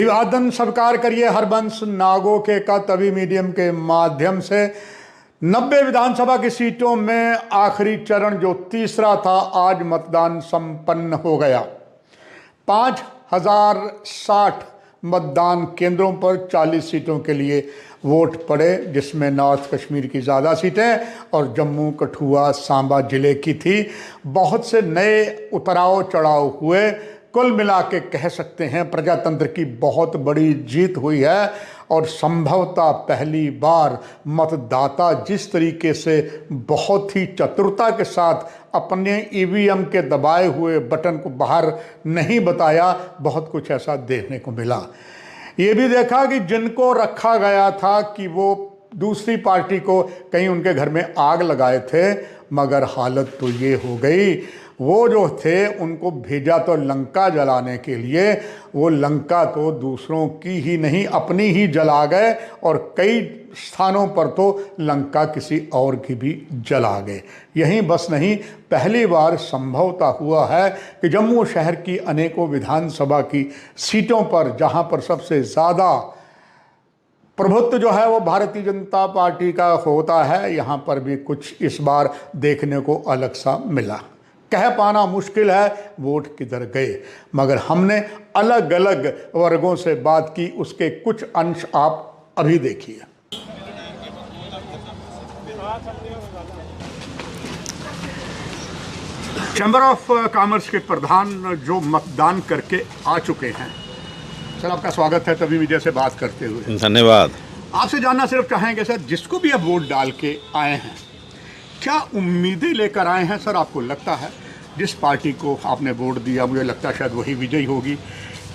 अभिवादन स्वीकार करिए हरबंश नागो के का तभी मीडियम के माध्यम से 90 विधानसभा की सीटों में आखिरी चरण जो तीसरा था, आज मतदान संपन्न हो गया। 5060 मतदान केंद्रों पर 40 सीटों के लिए वोट पड़े, जिसमें नॉर्थ कश्मीर की ज़्यादा सीटें और जम्मू कठुआ सांबा जिले की थी। बहुत से नए उतराव चढ़ाव हुए। कुल मिला के कह सकते हैं प्रजातंत्र की बहुत बड़ी जीत हुई है और संभवतः पहली बार मतदाता जिस तरीके से बहुत ही चतुरता के साथ अपने ईवीएम के दबाए हुए बटन को बाहर नहीं बताया, बहुत कुछ ऐसा देखने को मिला। ये भी देखा कि जिनको रखा गया था कि वो दूसरी पार्टी को कहीं उनके घर में आग लगाए थे, मगर हालत तो ये हो गई, वो जो थे उनको भेजा तो लंका जलाने के लिए, वो लंका तो दूसरों की ही नहीं अपनी ही जला गए और कई स्थानों पर तो लंका किसी और की भी जला गए। यहीं बस नहीं, पहली बार संभवतः हुआ है कि जम्मू शहर की अनेकों विधानसभा की सीटों पर, जहां पर सबसे ज़्यादा प्रभुत्व जो है वो भारतीय जनता पार्टी का होता है, यहाँ पर भी कुछ इस बार देखने को अलग सा मिला। कह पाना मुश्किल है वोट किधर गए, मगर हमने अलग अलग वर्गों से बात की, उसके कुछ अंश आप अभी देखिए। चैम्बर ऑफ कॉमर्स के प्रधान जो मतदान करके आ चुके हैं, सर आपका स्वागत है तभी मीडिया से बात करते हुए। धन्यवाद। आपसे जानना सिर्फ चाहेंगे सर, जिसको भी आप वोट डाल के आए हैं, क्या उम्मीदें लेकर आए हैं? सर आपको लगता है जिस पार्टी को आपने वोट दिया, मुझे लगता है शायद वही विजयी होगी,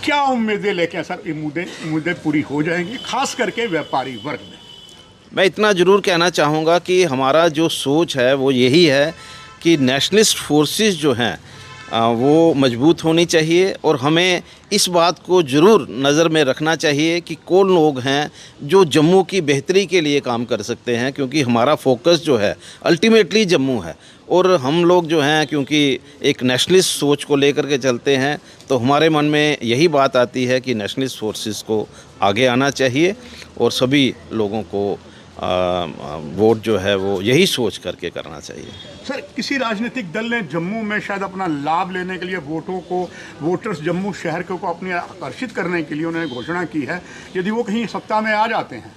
क्या उम्मीदें लेके सर उम्मीदें पूरी हो जाएंगी, खास करके व्यापारी वर्ग में? मैं इतना ज़रूर कहना चाहूँगा कि हमारा जो सोच है वो यही है कि नेशनलिस्ट फोर्सेस जो हैं वो मजबूत होनी चाहिए और हमें इस बात को ज़रूर नज़र में रखना चाहिए कि कौन लोग हैं जो जम्मू की बेहतरी के लिए काम कर सकते हैं, क्योंकि हमारा फोकस जो है अल्टीमेटली जम्मू है और हम लोग जो हैं क्योंकि एक नेशनलिस्ट सोच को लेकर के चलते हैं, तो हमारे मन में यही बात आती है कि नेशनलिस्ट फोर्सेस को आगे आना चाहिए और सभी लोगों को वोट जो है वो यही सोच करके करना चाहिए। सर किसी राजनीतिक दल ने जम्मू में शायद अपना लाभ लेने के लिए वोटर्स जम्मू शहर को अपने आकर्षित करने के लिए उन्होंने घोषणा की है, यदि वो कहीं सत्ता में आ जाते हैं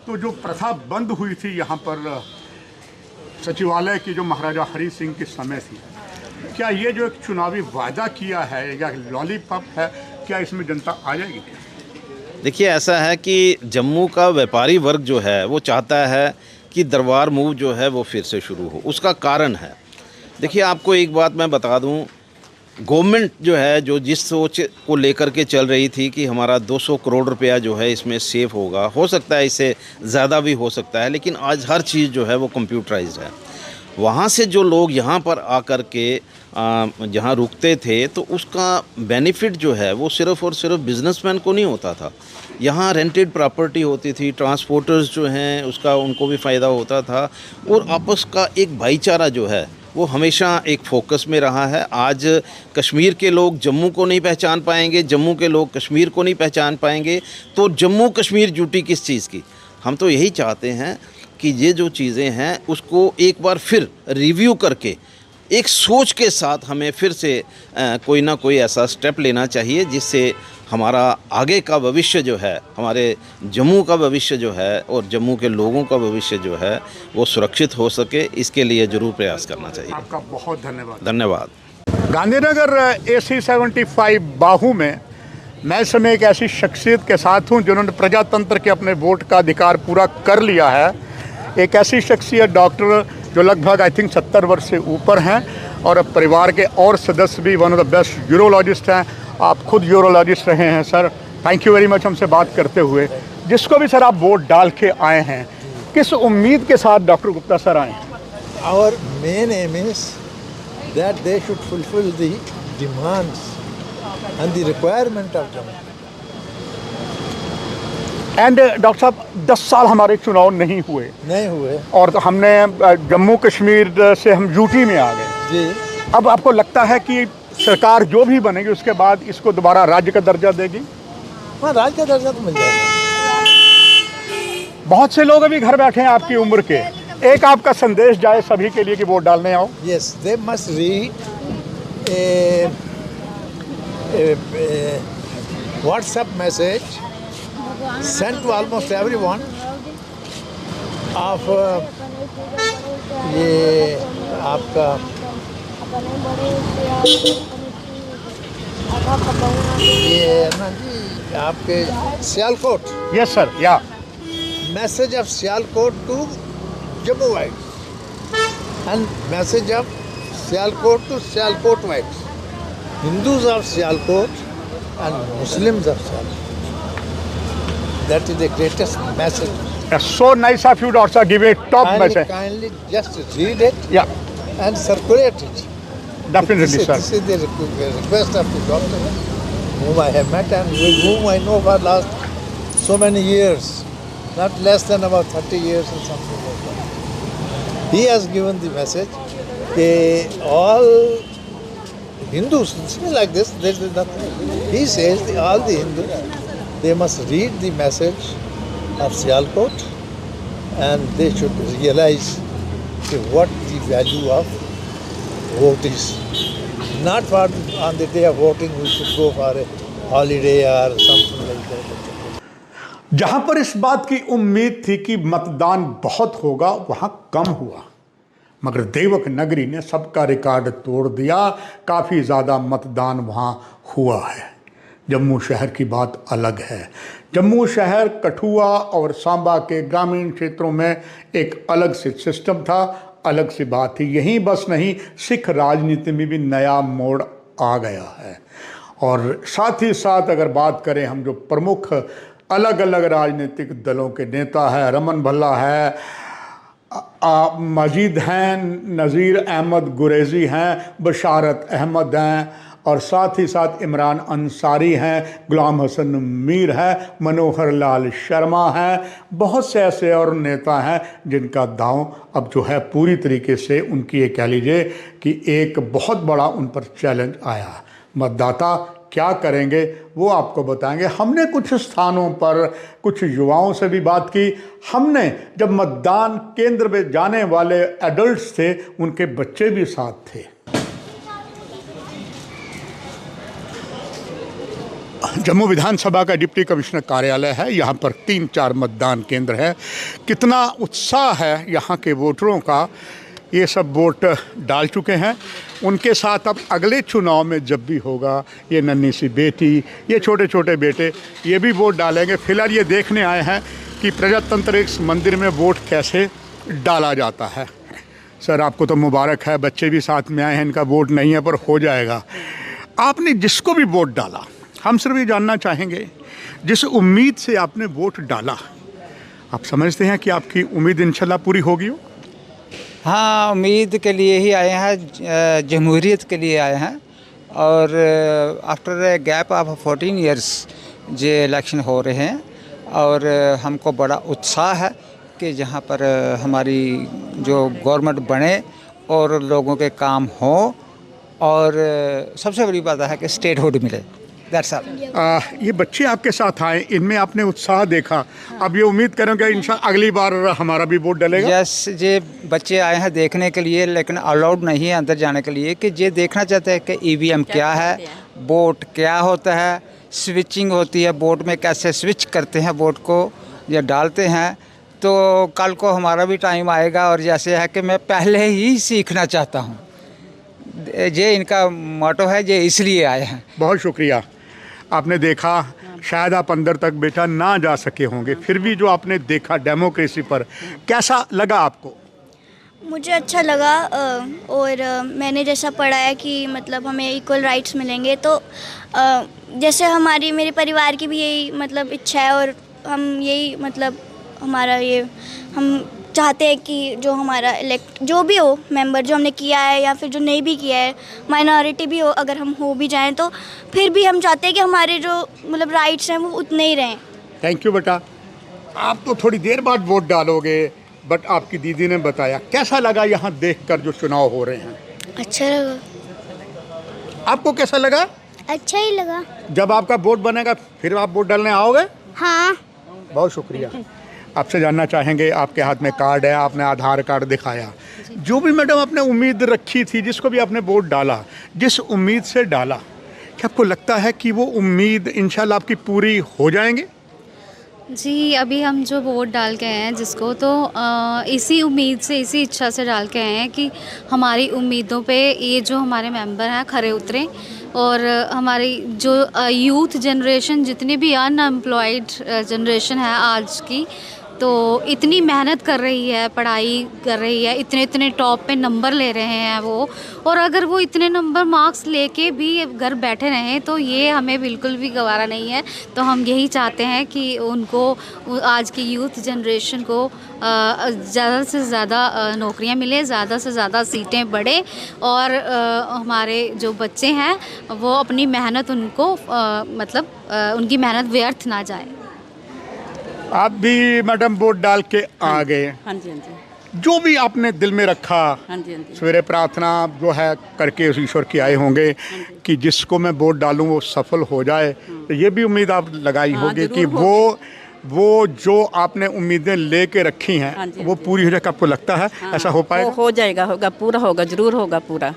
तो जो प्रथा बंद हुई थी यहाँ पर सचिवालय की, जो महाराजा हरि सिंह के समय थी, क्या ये जो एक चुनावी वादा किया है या लॉलीपॉप है, क्या इसमें जनता आ जाएगी? देखिए, ऐसा है कि जम्मू का व्यापारी वर्ग जो है वो चाहता है कि दरबार मूव जो है वो फिर से शुरू हो। उसका कारण है, देखिए आपको एक बात मैं बता दूं, गवर्नमेंट जो है जो जिस सोच को लेकर के चल रही थी कि हमारा 200 करोड़ रुपया जो है इसमें सेव होगा, हो सकता है इससे ज़्यादा भी हो सकता है, लेकिन आज हर चीज़ जो है वो कंप्यूटराइज्ड है। वहाँ से जो लोग यहाँ पर आकर के जहाँ रुकते थे तो उसका बेनिफिट जो है वो सिर्फ़ और सिर्फ बिजनेसमैन को नहीं होता था। यहाँ रेंटेड प्रॉपर्टी होती थी, ट्रांसपोर्टर्स जो हैं उसका उनको भी फ़ायदा होता था और आपस का एक भाईचारा जो है वो हमेशा एक फोकस में रहा है। आज कश्मीर के लोग जम्मू को नहीं पहचान पाएंगे, जम्मू के लोग कश्मीर को नहीं पहचान पाएंगे, तो जम्मू कश्मीर ड्यूटी किस चीज़ की? हम तो यही चाहते हैं कि ये जो चीज़ें हैं उसको एक बार फिर रिव्यू करके एक सोच के साथ हमें फिर से कोई ना कोई ऐसा स्टेप लेना चाहिए जिससे हमारा आगे का भविष्य जो है, हमारे जम्मू का भविष्य जो है और जम्मू के लोगों का भविष्य जो है वो सुरक्षित हो सके, इसके लिए ज़रूर प्रयास करना चाहिए। आपका बहुत धन्यवाद। धन्यवाद। गांधीनगर AC 75 बाहू में मैं इस समय एक ऐसी शख्सियत के साथ हूं जिन्होंने प्रजातंत्र के अपने वोट का अधिकार पूरा कर लिया है। एक ऐसी शख्सियत डॉक्टर जो लगभग आई थिंक 70 वर्ष से ऊपर हैं और परिवार के और सदस्य भी one of the best urologist हैं। आप खुद यूरोलॉजिस्ट रहे हैं sir, thank you very much हमसे बात करते हुए। जिसको भी सर आप वोट डाल के आए हैं, किस उम्मीद के साथ डॉक्टर गुप्ता सर आए हैं? Our main aim is that they should fulfil the demands and the requirement of Jammu. And doctor साहब 10 साल हमारे चुनाव नहीं हुए और तो हमने जम्मू कश्मीर से हम यूटी में आ गए जी। अब आपको लगता है कि सरकार जो भी बनेगी उसके बाद इसको दोबारा राज्य का दर्जा देगी? हाँ, राज्य का दर्जा तो मिल जाएगा। बहुत से लोग अभी घर बैठे हैं आपकी उम्र के, एक आपका संदेश जाए सभी के लिए कि वोट डालने आओ। Yes, they must read a WhatsApp message sent to almost everyone of ये आपका ये ना जी आपके सियालकोट, यस सर, या message of Sialkot to Jammuites and message of Sialkot to Sialkotites, Hindus of Sialkot and Muslims of Sialkot. That is the greatest message. so nice of you also give a top message. Kindly just read it Yeah, and circulate it. definitely sir. This is the request of the doctor whom I have met and with whom I know for last so many years. Not less than about 30 years or something like that. He has given the message that all Hindus, it's not like this, there is nothing. He says that all the Hindus, they must read the message of Sialkot and they should realize what the value of vote is. Not for on the day of voting we should go for a holiday or something like that. जहां पर इस बात की उम्मीद थी कि मतदान बहुत होगा, वहां कम हुआ, मगर देवक नगरी ने सबका रिकॉर्ड तोड़ दिया। काफ़ी ज़्यादा मतदान वहां हुआ है। जम्मू शहर की बात अलग है। जम्मू शहर कठुआ और सांबा के ग्रामीण क्षेत्रों में एक अलग से सिस्टम था, अलग सी बात थी। यहीं बस नहीं, सिख राजनीति में भी नया मोड़ आ गया है। और साथ ही साथ अगर बात करें हम जो प्रमुख अलग अलग राजनीतिक दलों के नेता हैं, रमन भल्ला है, मजीद हैं, नज़ीर अहमद गुरेजी हैं, बशारत अहमद हैं और साथ ही साथ इमरान अंसारी हैं, गुलाम हसन मीर है, मनोहर लाल शर्मा हैं, बहुत से ऐसे और नेता हैं जिनका दांव अब जो है पूरी तरीके से उनकी ये कह लीजिए कि एक बहुत बड़ा उन पर चैलेंज आया। मतदाता क्या करेंगे वो आपको बताएंगे। हमने कुछ स्थानों पर कुछ युवाओं से भी बात की। हमने जब मतदान केंद्र में जाने वाले एडल्ट्स थे, उनके बच्चे भी साथ थे। जम्मू विधानसभा का डिप्टी कमिश्नर कार्यालय है, यहाँ पर 3-4 मतदान केंद्र है। कितना उत्साह है यहाँ के वोटरों का। ये सब वोट डाल चुके हैं। उनके साथ अब अगले चुनाव में जब भी होगा, ये नन्ही सी बेटी, ये छोटे छोटे बेटे, ये भी वोट डालेंगे। फिलहाल ये देखने आए हैं कि प्रजातंत्र इस मंदिर में वोट कैसे डाला जाता है। सर आपको तो मुबारक है, बच्चे भी साथ में आए हैं, इनका वोट नहीं है पर हो जाएगा। आपने जिसको भी वोट डाला, हम सिर्फ ये जानना चाहेंगे, जिस उम्मीद से आपने वोट डाला, आप समझते हैं कि आपकी उम्मीद इंशाल्लाह पूरी होगी? हाँ, उम्मीद के लिए ही आए हैं, जमहूरियत के लिए आए हैं। और after a gap of 14 years ये इलेक्शन हो रहे हैं और हमको बड़ा उत्साह है कि जहाँ पर हमारी जो गवर्नमेंट बने और लोगों के काम हों और सबसे बड़ी बात है कि स्टेटहुड मिले। That's all. ये बच्चे आपके साथ आए, इनमें आपने उत्साह देखा, अब ये उम्मीद करेंगे इंशाल्लाह अगली बार हमारा भी वोट डलेगा? यस, ये बच्चे आए हैं देखने के लिए, लेकिन अलाउड नहीं है अंदर जाने के लिए, कि ये देखना चाहते हैं कि ईवीएम क्या है, वोट क्या होता है, स्विचिंग होती है वोट में, कैसे स्विच करते हैं वोट को या डालते हैं। तो कल को हमारा भी टाइम आएगा और जैसे है कि मैं पहले ही सीखना चाहता हूँ। ये इनका मोटो है, ये इसलिए आए हैं। बहुत शुक्रिया। आपने देखा, शायद आप अंदर तक बेटा ना जा सके होंगे, फिर भी जो आपने देखा डेमोक्रेसी पर, कैसा लगा आपको? मुझे अच्छा लगा और मैंने जैसा पढ़ा है कि मतलब हमें इक्वल राइट्स मिलेंगे, तो जैसे मेरे परिवार की भी यही मतलब इच्छा है और हम यही मतलब हमारा ये हम चाहते हैं कि जो हमारा जो भी हो मेंबर जो हमने किया है या फिर जो नहीं भी किया है, माइनॉरिटी भी हो, अगर हम हो भी जाएं तो फिर भी हम चाहते हैं कि हमारे जो मतलब राइट्स हैं वो उतने ही रहें। थैंक यू बेटा। आप तो थोड़ी देर बाद वोट डालोगे, बट आपकी दीदी ने बताया, कैसा लगा यहाँ देखकर जो चुनाव हो रहे हैं? अच्छा लगा। आपको कैसा लगा? अच्छा ही लगा। जब आपका वोट बनेगा फिर आप वोट डालने आओगे? हाँ। बहुत शुक्रिया। आपसे जानना चाहेंगे, आपके हाथ में कार्ड है, आपने आधार कार्ड दिखाया, जो भी मैडम आपने उम्मीद रखी थी, जिसको भी आपने वोट डाला, जिस उम्मीद से डाला, क्या आपको लगता है कि वो उम्मीद इंशाल्लाह आपकी पूरी हो जाएंगे? जी, अभी हम जो वोट डाल के आए हैं जिसको, तो इसी उम्मीद से, इसी इच्छा से डाल के आए हैं कि हमारी उम्मीदों पे ये जो हमारे मेंबर हैं खरे उतरें, और हमारी जो यूथ जनरेशन, जितनी भी अनएम्प्लॉयड जनरेशन है आज की, तो इतनी मेहनत कर रही है, पढ़ाई कर रही है, इतने इतने टॉप पे नंबर ले रहे हैं वो, और अगर वो इतने नंबर मार्क्स लेके भी घर बैठे रहें तो ये हमें बिल्कुल भी गवारा नहीं है। तो हम यही चाहते हैं कि उनको, आज की यूथ जनरेशन को ज़्यादा से ज़्यादा नौकरियां मिले, ज़्यादा से ज़्यादा सीटें बढ़े, और हमारे जो बच्चे हैं वो अपनी मेहनत, उनको उनकी मेहनत व्यर्थ ना जाए। आप भी मैडम वोट डाल के आ गए। हाँ जी, हाँ जी, जो भी आपने दिल में रखा, हाँ जी, हाँ जी। सवेरे प्रार्थना जो है करके उस ईश्वर की आए होंगे कि जिसको मैं वोट डालूं वो सफल हो जाए, तो ये भी उम्मीद आप लगाई होगी कि वो जो आपने उम्मीदें लेके रखी हैं, हाँ जी, वो पूरी हो जाएगा। आपको लगता है ऐसा हो पाएगा? हो जाएगा, होगा, पूरा होगा, जरूर होगा पूरा।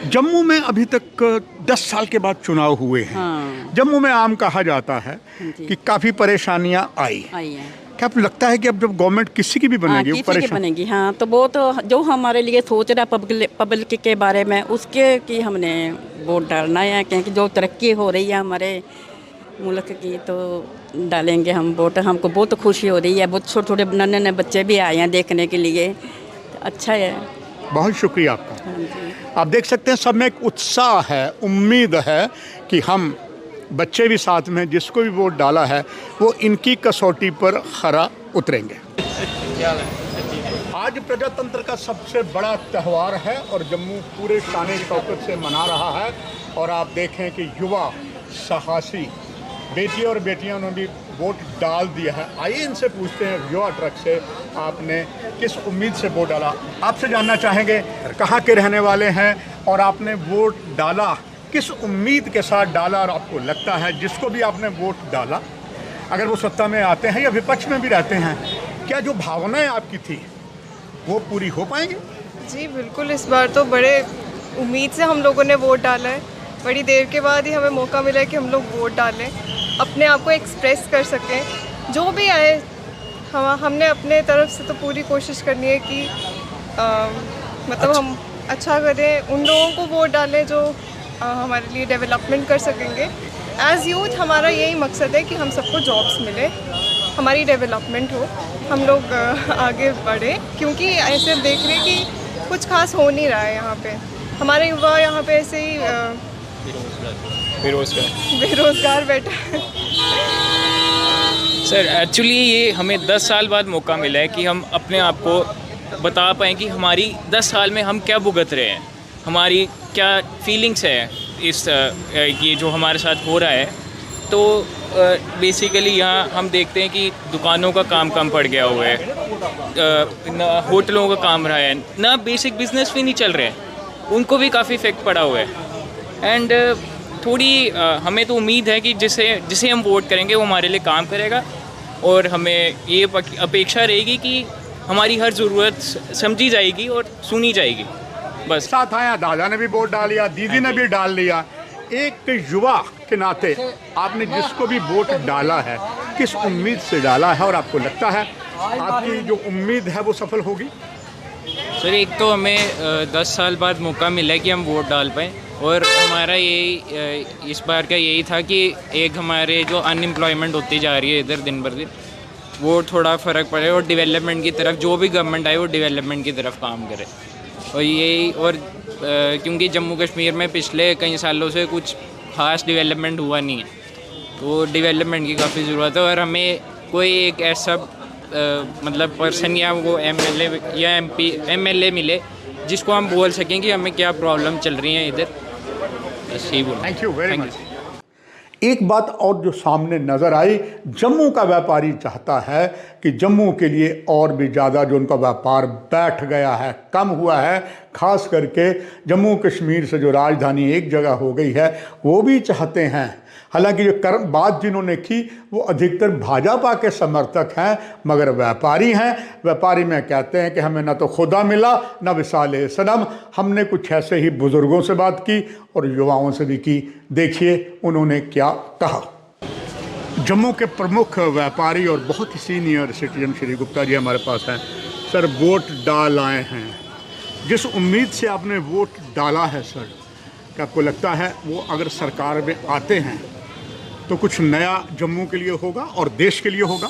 जम्मू में अभी तक 10 साल के बाद चुनाव हुए हैं। हाँ। जम्मू में आम कहा जाता है जी। कि काफ़ी परेशानियां आई हैं। क्या आपको लगता है कि अब जब गवर्नमेंट किसी की भी बनेगी, वो किसी की बनेगी, हाँ, तो वो तो जो हमारे लिए सोच रहा है पब्लिक के बारे में, उसके की हमने वोट डालना है, क्योंकि जो तरक्की हो रही है हमारे मुल्क की, तो डालेंगे हम वोट। हमको बहुत खुशी हो रही है, बहुत छोटे छोटे नन्हे नन्हे बच्चे भी आए हैं देखने के लिए, तो अच्छा है। बहुत शुक्रिया आपका। हाँ जी। आप देख सकते हैं सब में एक उत्साह है, उम्मीद है कि हम बच्चे भी साथ में, जिसको भी वोट डाला है वो इनकी कसौटी पर खरा उतरेंगे। आज प्रजातंत्र का सबसे बड़ा त्यौहार है और जम्मू पूरे शान शौकत से मना रहा है, और आप देखें कि युवा साहसी बेटियों और बेटियों ने भी वोट डाल दिया है। आइए इनसे पूछते हैं, युवा ट्रक से, आपने किस उम्मीद से वोट डाला? आपसे जानना चाहेंगे कहाँ के रहने वाले हैं और आपने वोट डाला किस उम्मीद के साथ डाला, और आपको लगता है जिसको भी आपने वोट डाला, अगर वो सत्ता में आते हैं या विपक्ष में भी रहते हैं, क्या जो भावनाएं आपकी थी वो पूरी हो पाएंगी? जी बिल्कुल, इस बार तो बड़े उम्मीद से हम लोगों ने वोट डाला है। बड़ी देर के बाद ही हमें मौका मिला है कि हम लोग वोट डालें, अपने आप को एक्सप्रेस कर सकें। जो भी आए, हमने अपने तरफ से तो पूरी कोशिश करनी है कि हम अच्छा करें, उन लोगों को वोट डालें जो हमारे लिए डेवलपमेंट कर सकेंगे। एज़ यूथ हमारा यही मकसद है कि हम सबको जॉब्स मिले, हमारी डेवलपमेंट हो, हम लोग आगे बढ़े, क्योंकि ऐसे देख रहे कि कुछ खास हो नहीं रहा है यहाँ पे। हमारे युवा यहाँ पे ऐसे ही बेरोज़गार बैठा है। सर एक्चुअली ये हमें 10 साल बाद मौका मिला है कि हम अपने आप को बता पाएँ कि हमारी 10 साल में हम क्या भुगत रहे हैं, हमारी क्या फीलिंग्स है इस ये जो हमारे साथ हो रहा है। तो बेसिकली यहाँ हम देखते हैं कि दुकानों का काम कम पड़ गया हुआ है, होटलों का काम रहा है ना, बेसिक बिजनेस भी नहीं चल रहे हैं, उनको भी काफ़ी इफेक्ट पड़ा हुआ है। एंड थोड़ी हमें तो उम्मीद है कि जिसे हम वोट करेंगे वो हमारे लिए काम करेगा, और हमें ये अपेक्षा रहेगी कि हमारी हर ज़रूरत समझी जाएगी और सुनी जाएगी। बस साथ आया, दादा ने भी वोट डाल लिया, दीदी ने भी डाल लिया। एक युवा के नाते आपने जिसको भी वोट डाला है किस उम्मीद से डाला है, और आपको लगता है आपकी जो उम्मीद है वो सफल होगी? सर एक तो हमें 10 साल बाद मौका मिला है कि हम वोट डाल पाएँ, और हमारा यही इस बार का यही था कि एक हमारे जो अनएम्प्लॉयमेंट होती जा रही है इधर दिन बर दिन, वो थोड़ा फ़र्क पड़े और डेवलपमेंट की तरफ, जो भी गवर्नमेंट आए वो डेवलपमेंट की तरफ काम करे। और यही, और क्योंकि जम्मू कश्मीर में पिछले कई सालों से कुछ ख़ास डेवलपमेंट हुआ नहीं है, तो डेवलपमेंट की काफ़ी ज़रूरत है। और हमें कोई एक ऐसा पर्सन या वो MLA या MLA मिले जिसको हम बोल सकें कि हमें क्या प्रॉब्लम चल रही है इधर, बस यही बोल। Thank you very much. एक बात और जो सामने नज़र आई, जम्मू का व्यापारी चाहता है कि जम्मू के लिए और भी ज़्यादा जो उनका व्यापार बैठ गया है, कम हुआ है, खास करके जम्मू कश्मीर से जो राजधानी एक जगह हो गई है वो भी चाहते हैं। हालांकि जो बात जिन्होंने की वो अधिकतर भाजपा के समर्थक हैं, मगर व्यापारी हैं। व्यापारी में कहते हैं कि हमें ना तो खुदा मिला ना विसाले सनम। हमने कुछ ऐसे ही बुज़ुर्गों से बात की और युवाओं से भी की। देखिए उन्होंने क्या कहा। जम्मू के प्रमुख व्यापारी और बहुत ही सीनियर सिटीजन श्री गुप्ता जी हमारे पास हैं। सर, वोट डाल आए हैं, जिस उम्मीद से आपने वोट डाला है सर, क्या आपको लगता है वो अगर सरकार में आते हैं तो कुछ नया जम्मू के लिए होगा और देश के लिए होगा?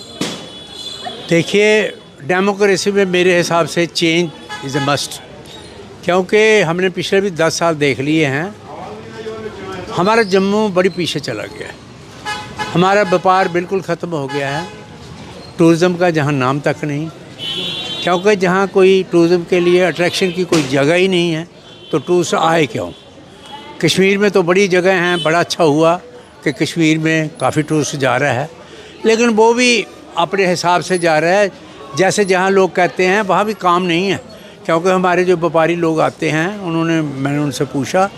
देखिए, डेमोक्रेसी में मेरे हिसाब से चेंज इज़ ए मस्ट, क्योंकि हमने पिछले भी 10 साल देख लिए हैं। हमारा जम्मू बड़ी पीछे चला गया है, हमारा व्यापार बिल्कुल ख़त्म हो गया है, टूरिज़म का जहाँ नाम तक नहीं, क्योंकि जहाँ कोई टूरिज़म के लिए अट्रैक्शन की कोई जगह ही नहीं है तो टूरिस्ट आए क्यों। कश्मीर में तो बड़ी जगह हैं, बड़ा अच्छा हुआ कि कश्मीर में काफ़ी टूरिस्ट जा रहा है, लेकिन वो भी अपने हिसाब से जा रहा है। जैसे जहाँ लोग कहते हैं वहाँ भी काम नहीं है, क्योंकि हमारे जो व्यापारी लोग आते हैं मैंने उनसे पूछा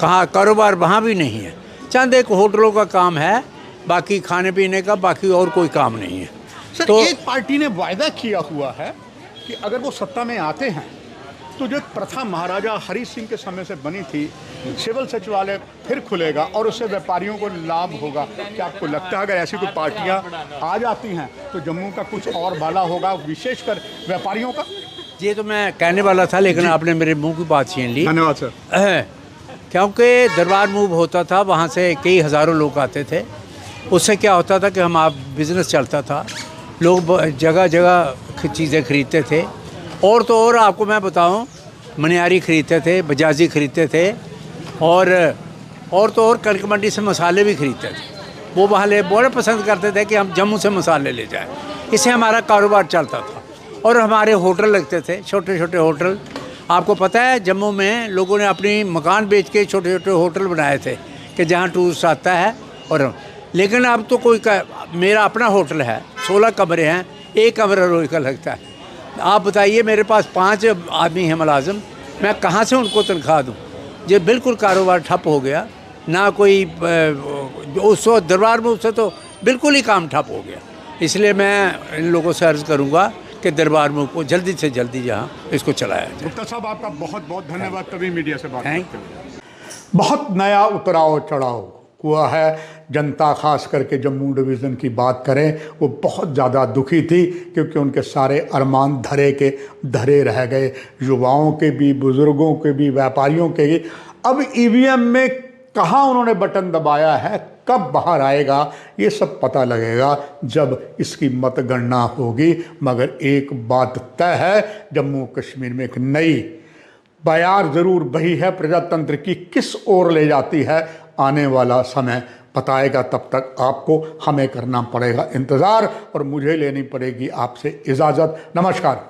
कहाँ कारोबार वहाँ भी नहीं है। चंद एक होटलों का काम है, बाकी खाने पीने का बाकी और कोई काम नहीं है। सर, तो एक पार्टी ने वायदा किया हुआ है कि अगर वो सत्ता में आते हैं तो जो प्रथा महाराजा हरि सिंह के समय से बनी थी, सिविल सचिवालय फिर खुलेगा और उससे व्यापारियों को लाभ होगा। क्या आपको लगता है अगर ऐसी कोई पार्टियां आ जाती हैं तो जम्मू का कुछ और भला होगा, विशेषकर व्यापारियों का? ये तो मैं कहने वाला था, लेकिन आपने मेरे मुंह की बात छीन ली। धन्यवाद सर। क्योंकि दरबार मूव होता था, वहाँ से कई हज़ारों लोग आते थे। उससे क्या होता था कि बिज़नेस चलता था, लोग जगह जगह चीज़ें खरीदते थे। और तो और आपको मैं बताऊं, मनियारी खरीदते थे, बजाजी खरीदते थे, और तो और कनक मंडी से मसाले भी खरीदते थे। वो वाले बड़े पसंद करते थे कि हम जम्मू से मसाले ले जाएं। इससे हमारा कारोबार चलता था। और हमारे होटल लगते थे, छोटे छोटे होटल। आपको पता है जम्मू में लोगों ने अपनी मकान बेच के छोटे छोटे होटल बनाए थे कि जहाँ टूरिस्ट आता है। और लेकिन अब तो मेरा अपना होटल है, 16 कमरे हैं, 1 कमरा रोज का लगता है। आप बताइए, मेरे पास 5 आदमी हैं मुलाजिम, मैं कहाँ से उनको तनख्वाह दूँ? ये बिल्कुल कारोबार ठप हो गया। ना कोई उस वक्त दरबार में उससे तो बिल्कुल ही काम ठप हो गया। इसलिए मैं इन लोगों से अर्ज़ करूँगा कि दरबार में को जल्दी से जल्दी जहाँ इसको चलाया जाए। गुप्ता साहब, आपका बहुत बहुत धन्यवाद। तभी मीडिया से बात करते हैं। बहुत नया उतराव चढ़ाव हुआ है। जनता खास करके जम्मू डिवीज़न की बात करें, वो बहुत ज़्यादा दुखी थी क्योंकि उनके सारे अरमान धरे के धरे रह गए। युवाओं के भी, बुज़ुर्गों के भी, व्यापारियों के भी। अब ईवीएम में कहाँ उन्होंने बटन दबाया है, कब बाहर आएगा, ये सब पता लगेगा जब इसकी मतगणना होगी। मगर एक बात तय है, जम्मू कश्मीर में एक नई बयार ज़रूर बही है प्रजातंत्र की, किस ओर ले जाती है आने वाला समय बताएगा। तब तक आपको हमें करना पड़ेगा इंतज़ार और मुझे लेनी पड़ेगी आपसे इजाज़त। नमस्कार।